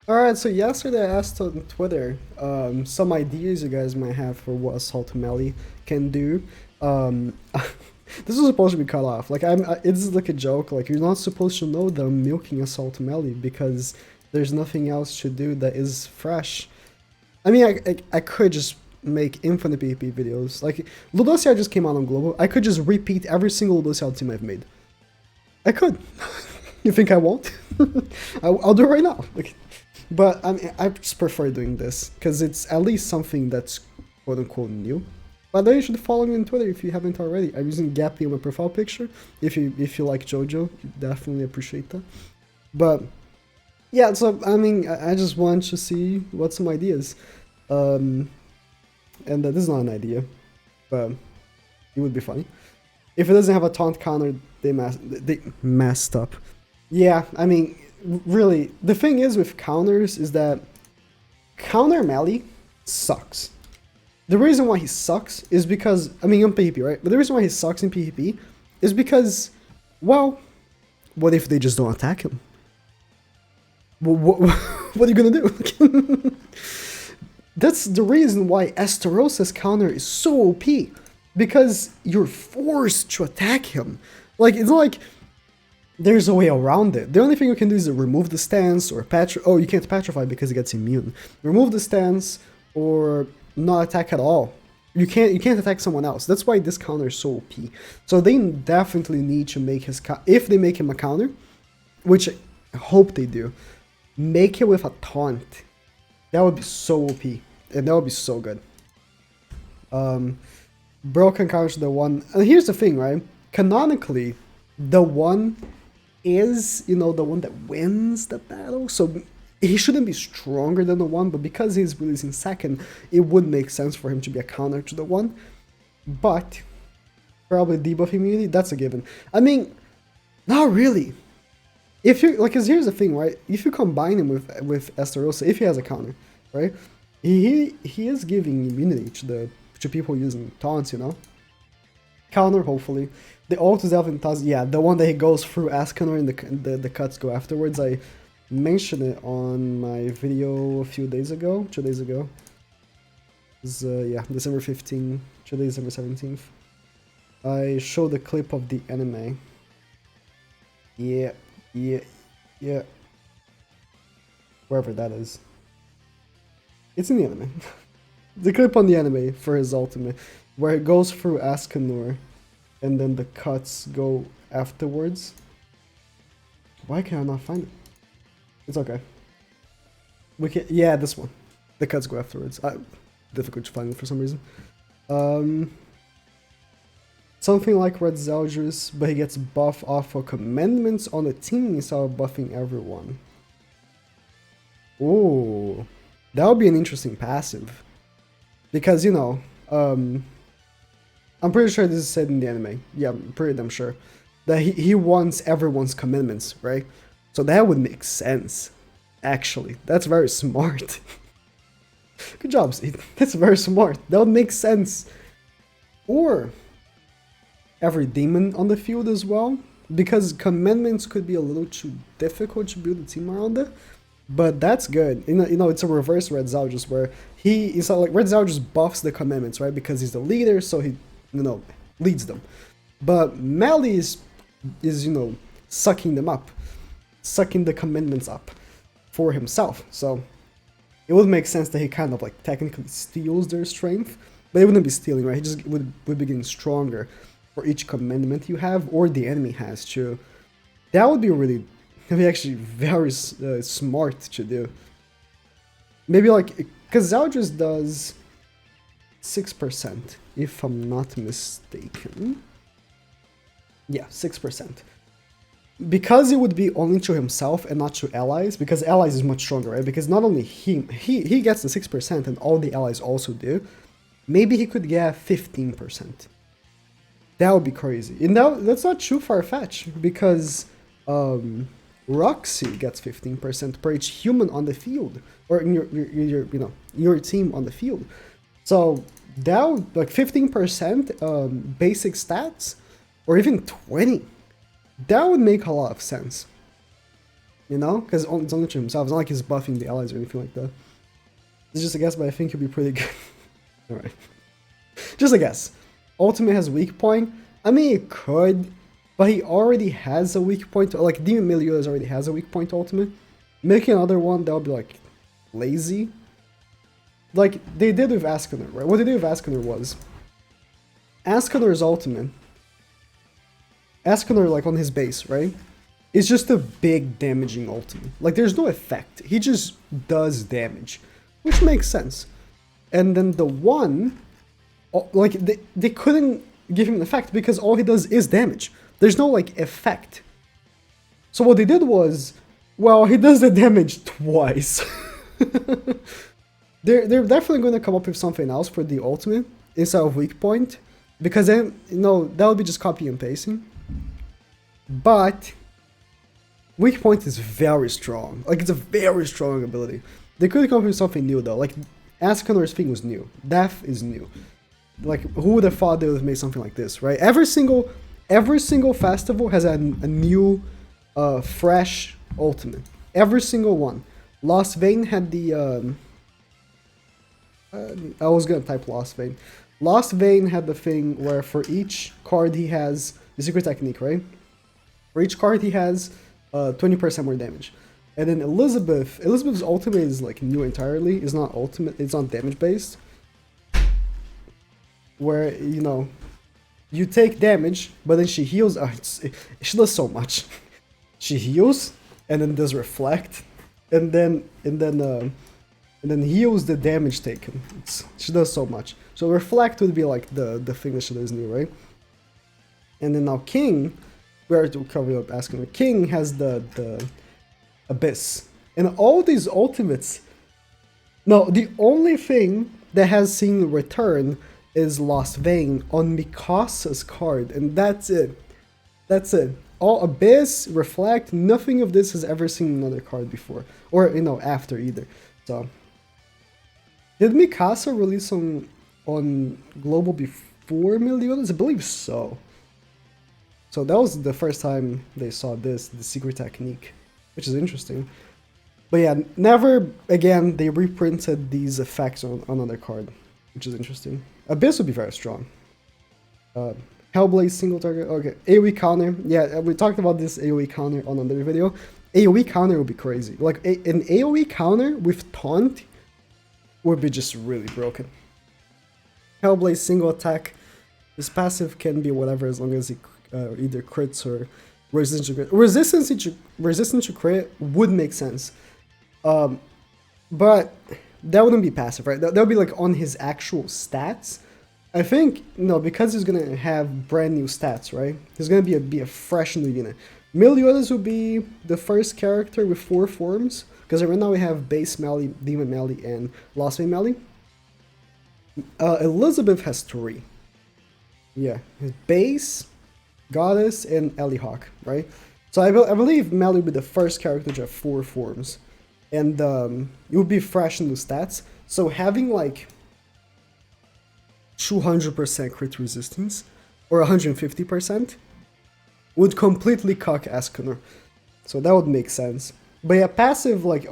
Alright, so yesterday I asked on Twitter some ideas you guys might have for what Assault Melee can do. Um, this was supposed to be cut off. It's like a joke. Like, you're not supposed to know them milking Assault Melee because there's nothing else to do that is fresh. I mean, I could just make infinite PvP videos. Like, Ludosia just came out on Global. I could just repeat every single Ludosia team I've made. I could. You think I won't? I'll do it right now. Like, but I mean, I just prefer doing this because it's at least something that's quote unquote new. By the way, you should follow me on Twitter if you haven't already. I'm using Gappy in my profile picture. If you like JoJo, definitely appreciate that. But yeah, so I mean, I just want to see what some ideas. Um, and this is not an idea, but it would be funny. If it doesn't have a taunt counter, they messed up. Yeah, I mean, really, the thing is with counters is that counter melee sucks. The reason why he sucks is because, I mean, in PvP, right? But the reason why he sucks in PvP is because, well, what if they just don't attack him? What are you gonna do? That's the reason why Estarosa's counter is so OP. Because you're forced to attack him. Like, it's not like there's a way around it. The only thing you can do is remove the stance or oh, you can't petrify because he gets immune. Remove the stance or not attack at all. You can't attack someone else. That's why this counter is so OP. So they definitely need to make his if they make him a counter, which I hope they do, make it with a taunt. That would be so OP, and that would be so good. Broken counter the one. And here's the thing, right? Canonically, the one is, the one that wins the battle. So he shouldn't be stronger than the one, but because he's releasing second, it would make sense for him to be a counter to the one. But probably debuff immunity, that's a given. I mean, not really. If you cause here's the thing, right? If you combine him with Estarosa, if he has a counter, right? He is giving immunity to people using taunts, Counter, hopefully. The ult is Elvin yeah, the one that he goes through Ascanor and the cuts go afterwards. I mentioned it on my video a few days ago, 2 days ago. Yeah, December 15th, today December 17th. I showed a clip of the anime. Yeah. Wherever that is. It's in the anime. The clip on the anime for his ultimate, where it goes through Ascanor, and then the cuts go afterwards. Why can I not find it? It's okay. We can, yeah, this one. The cuts go afterwards. Difficult to find it for some reason. Something like Red Zeldris, but he gets buff off for commandments on the team instead of buffing everyone. Ooh, that would be an interesting passive. Because, I'm pretty sure this is said in the anime. Yeah, I'm pretty damn sure. That he wants everyone's commitments, right? So that would make sense, actually. That's very smart. Good job, Steve. That's very smart. That would make sense. Or every demon on the field as well. Because commandments could be a little too difficult to build a team around it. But that's good. It's a reverse Red Zeldris where it's like Red Zeldris buffs the commandments, right? Because he's the leader, so he, leads them. But MELI is sucking them up. Sucking the commandments up for himself. So it would make sense that he kind of like technically steals their strength. But it wouldn't be stealing, right? He just would be getting stronger for each commandment you have, or the enemy has too. That would be actually very smart to do. Maybe because Zeldris does 6%, if I'm not mistaken. Yeah, 6%. Because it would be only to himself and not to allies, because allies is much stronger, right? Because not only he gets the 6% and all the allies also do, maybe he could get 15%. That would be crazy. And that's not too far-fetched, because Roxy gets 15% per each human on the field, or in your team on the field. So that would, 15% basic stats, or even 20. That would make a lot of sense. You know? Because it's only to himself. It's not like he's buffing the allies or anything like that. It's just a guess, but I think he'll be pretty good. Alright. Just a guess. Ultimate has weak point. I mean, it could, but he already has a weak point. Like, Demon Meliodas already has a weak point ultimate. Making another one, that would be, like, lazy. Like, they did with Ascanor, right? What they did with Ascanor was... Ascanor's ultimate... Ascanor, like, on his base, right? It's just a big damaging ultimate. Like, there's no effect. He just does damage. Which makes sense. And then the one... Like, they couldn't give him an effect because all he does is damage. There's no, like, effect. So what they did was... Well, he does the damage twice. They're definitely going to come up with something else for the ultimate instead of weak point. Because then, you know, that would be just copy and pasting. But... Weak point is very strong. Like, it's a very strong ability. They could come up with something new, though. Like, Ascanor's thing was new. Death is new. Like, who would have thought they would have made something like this, right? Every single festival has a new, fresh ultimate. Every single one. Lost Vein had the, I was gonna type Lost Vein. Lost Vein had the thing where for each card he has, the secret technique, right? For each card he has 20% more damage. And then Elizabeth's ultimate is like new entirely. It's not ultimate, it's not damage based. Where, you know, you take damage, but then she heals. She does so much. She heals, and then does reflect, and then heals the damage taken. She does so much. So reflect would be like the thing that she does new, right? And then now King, we already covered up asking her. King has the Abyss, and all these ultimates. No, the only thing that has seen return is Lost Vein on Mikasa's card, and that's it. That's it. All Abyss, Reflect, nothing of this has ever seen another card before. Or, you know, after either. So, did Mikasa release on Global before Meliodas? I believe so. So that was the first time they saw this, the secret technique, which is interesting. But yeah, never again they reprinted these effects on another card, which is interesting. Abyss would be very strong. Hellblade single target. Okay, AoE counter. Yeah, we talked about this AoE counter on another video. AoE counter would be crazy. Like an AoE counter with taunt would be just really broken. Hellblade single attack. This passive can be whatever as long as it either crits or resistance to crit. Resistance to crit would make sense. But that wouldn't be passive, right? That would be like on his actual stats. I think, no, because he's going to have brand new stats, right? He's going to be a fresh new unit. Meliodas will be the first character with 4 forms. Because right now we have Base MELI, Demon MELI, and Lost Vein MELI. Elizabeth has 3. Yeah, Base, Goddess, and Ellie Hawk, right? So I believe MELI will be the first character to have 4 forms. And it would be fresh in the stats. So having like 200% crit resistance or 150% would completely cuck Ascanor. So that would make sense. But yeah, passive like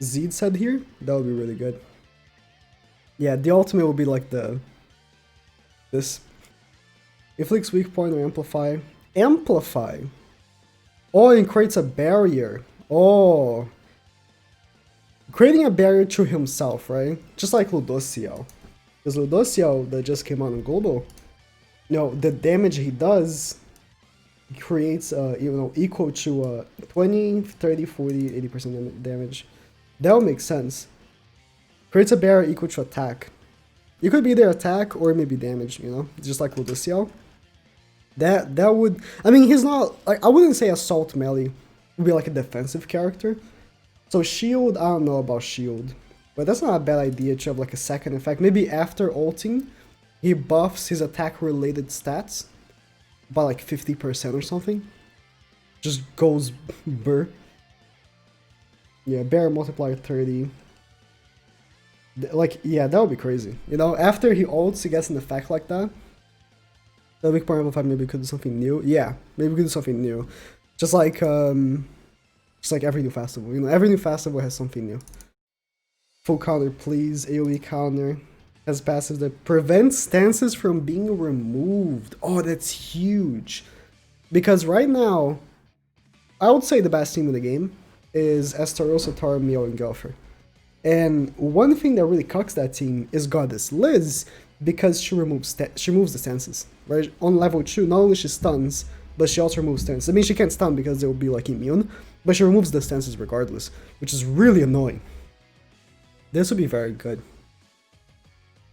Zed said here, that would be really good. Yeah, the ultimate would be like this. Inflicts weak point or amplify. Amplify. Oh, and creates a barrier. Oh. Creating a barrier to himself, right? Just like Ludociel. Because Ludociel that just came out in Global, you know, the damage he does creates, you know, equal to 20, 30, 40, 80% damage. That would make sense. Creates a barrier equal to attack. It could be either attack or maybe damage, you know, just like Ludociel. That would, I mean, he's not, like, I wouldn't say Assault Melee would be like a defensive character. So shield, I don't know about shield, but that's not a bad idea to have like a second effect. Maybe after ulting, he buffs his attack related stats by like 50% or something. Just goes burr. Yeah, bear multiplier 30. Like, yeah, that would be crazy. You know, after he ults, he gets an effect like that. The weak point amplifier maybe could do something new. Yeah, maybe we could do something new. Just like, Just like every new festival, you know, every new festival has something new. Full counter, please. AoE counter has passive that prevents stances from being removed. Oh, that's huge. Because right now, I would say the best team in the game is Estarossa, Tara, Mio, and Gelfer. And one thing that really cucks that team is Goddess Liz, because she removes the stances. Right? On level 2, not only she stuns, but she also removes stances. I mean, she can't stun because they will be like immune, but she removes the stances regardless, which is really annoying. This would be very good.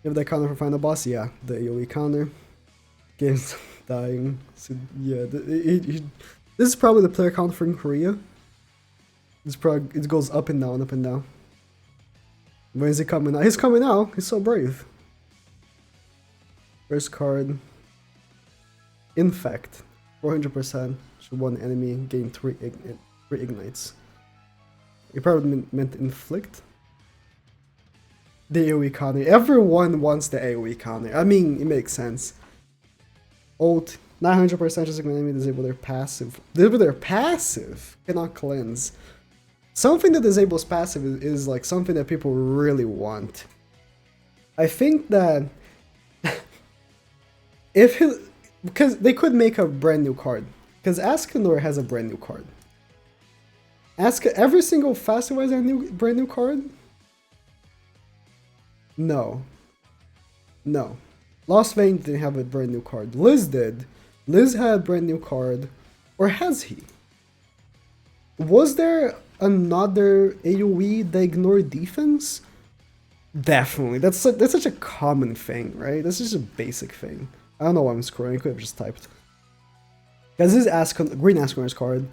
If the counter for final boss, yeah, the AoE counter. Games dying. So, yeah, this is probably the player count in Korea. It goes up and down, up and down. When is he coming out? He's coming out. He's so brave. First card. Infect. 400%. Should one enemy gain 3 ignites. You probably meant inflict. The AoE counter. Everyone wants the AoE counter. I mean, it makes sense. Ult. 900% just like an enemy disable their passive. Disable their passive? Cannot cleanse. Something that disables passive is like something that people really want. I think that because they could make a brand new card. Because Ascanor has a brand new card. Every single festival has a brand new card? No. No. Lost Vein didn't have a brand new card. Liz did. Liz had a brand new card. Or has he? Was there another AoE that ignored defense? Definitely. That's such a common thing, right? That's just a basic thing. I don't know why I'm scrolling. I could have just typed. Because this is Green Ascanor's card.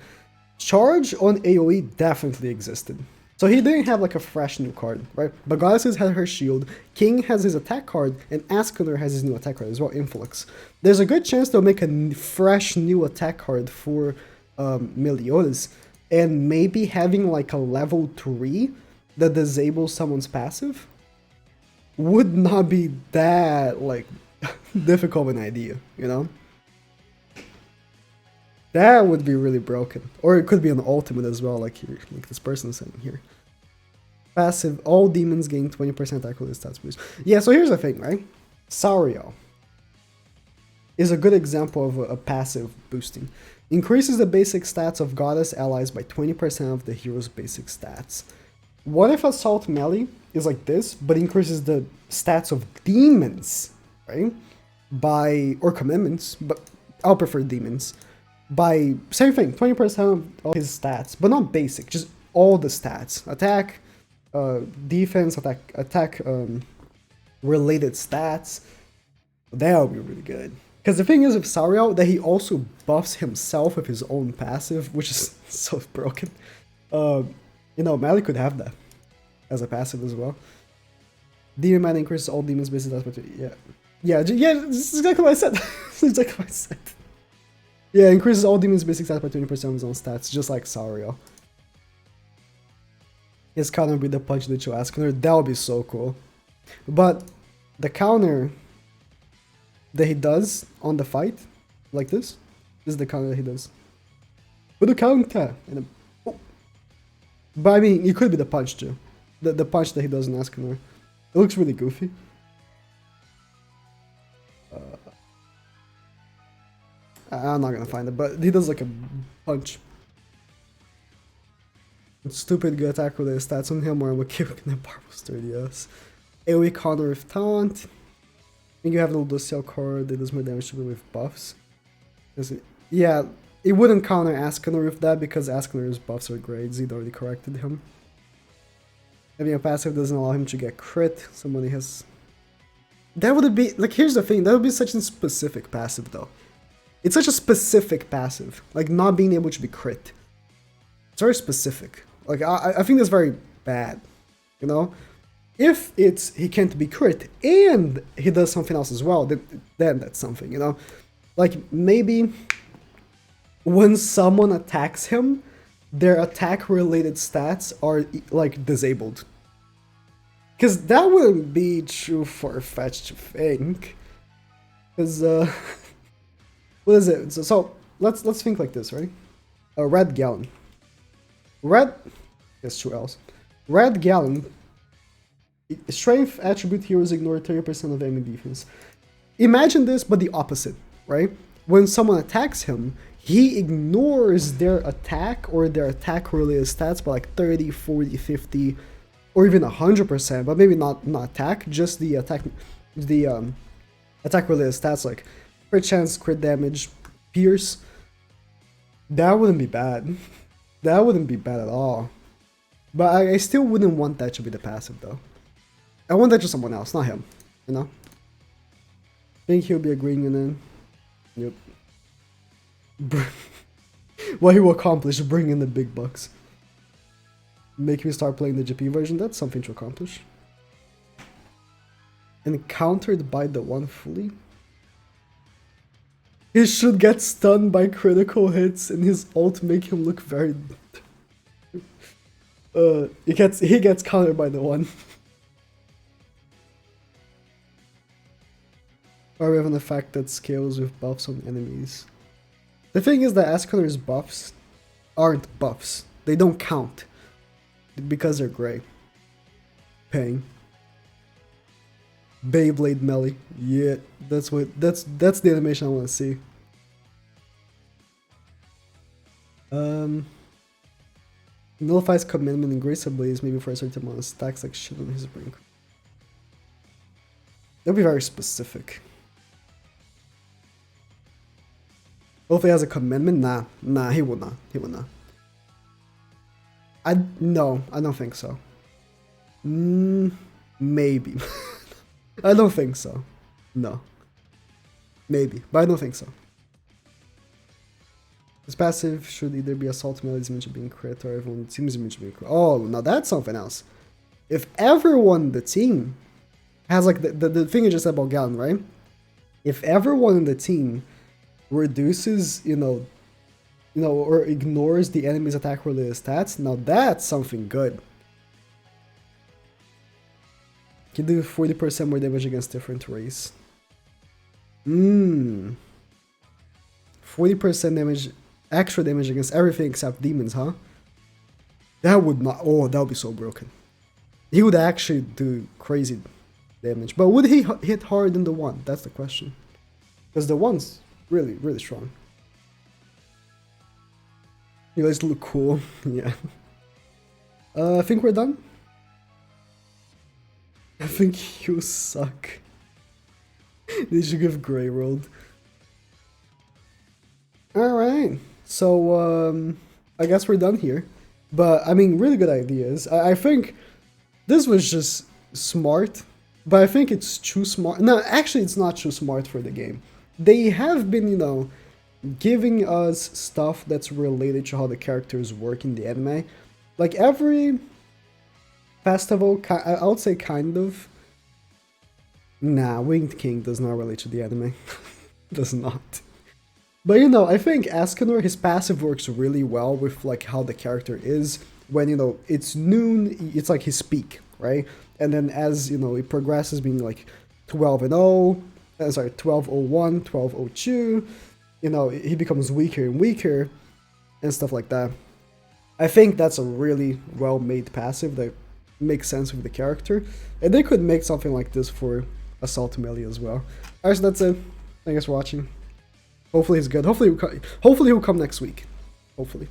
Charge on AoE definitely existed. So he didn't have like a fresh new card, right? But Goddesses had her shield, King has his attack card, and Ascanor has his new attack card as well, Influx. There's a good chance they'll make a fresh new attack card for Meliodas, and maybe having like a level 3 that disables someone's passive would not be that like difficult of an idea, you know? That would be really broken. Or it could be an ultimate as well, like here, like this person is saying here. Passive, all demons gain 20% attack with stats boost. Yeah, so here's the thing, right? Sauriel is a good example of a passive boosting. Increases the basic stats of goddess allies by 20% of the hero's basic stats. What if Assault Melee is like this, but increases the stats of demons, right? Or commitments, but I'll prefer demons. By, same thing, 20% of his stats, but not basic, just all the stats. Attack, defense, attack related stats. That would be really good. Because the thing is with Sauriel, that he also buffs himself with his own passive, which is so broken. You know, Meli could have that as a passive as well. Demon Man increases all demons basic stats, but yeah, this is exactly what I said. This is exactly what I said. Yeah, increases all demons basic stats by 20% of his own stats, just like Sauriel. His counter would be the punch that you ask. That would be so cool. But the counter that he does on the fight, like this is the counter that he does. With the counter! And oh. But I mean, it could be the punch too. The punch that he does in Ascanor. It looks really goofy. I'm not gonna find it, but he does like a punch. Stupid good attack with his stats on him, or I'm okay with the Barbos 30s. AoE counter with taunt. I think you have the Lucio card that does more damage to me with buffs. Yeah, it wouldn't counter Ascanor with that because Ascanor's buffs are great. Zed already corrected him. Having a passive doesn't allow him to get crit. Somebody has. That would be like. Here's the thing. That would be such a specific passive though. It's such a specific passive, like not being able to be crit. It's very specific. Like I think that's very bad, you know. If he can't be crit and he does something else as well, then that's something, you know. Like maybe when someone attacks him, their attack-related stats are like disabled. Because that wouldn't be too far-fetched to think. Because what is it? So let's think like this, right? A red gallon. Red, that's 2 L's. Red Gallon, strength attribute heroes ignore 30% of enemy defense. Imagine this, but the opposite, right? When someone attacks him, he ignores their attack or their attack related stats by like 30, 40, 50, or even 100%, but maybe not attack, just the attack related stats like crit chance, crit damage, pierce. That wouldn't be bad. That wouldn't be bad at all. But I still wouldn't want that to be the passive though. I want that to someone else, not him, you know? Think he'll be agreeing in. Yep. What he will accomplish, bring in the big bucks. Make me start playing the GP version, that's something to accomplish. Encountered by the one fully? He should get stunned by critical hits and his ult make him look very... he gets countered by the one. Or we have an effect that scales with buffs on enemies. The thing is that Escanor's buffs aren't buffs. They don't count. Because they're gray. Pang. Beyblade MELI. Yeah, that's the animation I want to see. Nullifies commitment and grace ablaze maybe for a certain amount of stacks like shit on his brink. That'll be very specific. Hopefully he has a commitment? Nah, he will not. He will not. No, I don't think so. Maybe. I don't think so. No. Maybe, but I don't think so. His passive should either be Assault Melee is meant to be in crit, or everyone seems meant to be in crit. Oh, now that's something else. If everyone in the team has like the thing you just said about Gallon, right? If everyone in the team reduces, or ignores the enemy's attack related stats, now that's something good. Can do 40% more damage against different race. 40% damage, extra damage against everything except demons, huh? That would not, oh, that would be so broken. He would actually do crazy damage, but would he hit harder than the one? That's the question. Because the one's really, really strong. You guys look cool, yeah. I think we're done. I think you suck. They should give Grey rolled. Alright, so I guess we're done here. But I mean, really good ideas. I think this was just smart, but I think it's too smart. No, actually it's not too smart for the game. They have been, giving us stuff that's related to how the characters work in the anime. Like every festival, I would say kind of. Nah, Winged King does not relate to the anime. Does not. But I think Escanor, his passive works really well with like how the character is. When, it's noon, it's like his peak, right? And then as, it progresses being like 12-0, 12-01, 12-02, he becomes weaker and weaker and stuff like that. I think that's a really well-made passive that makes sense with the character. And they could make something like this for Assault Melee as well. Alright, so that's it. Thanks for watching. Hopefully he's good. Hopefully he'll come next week. Hopefully.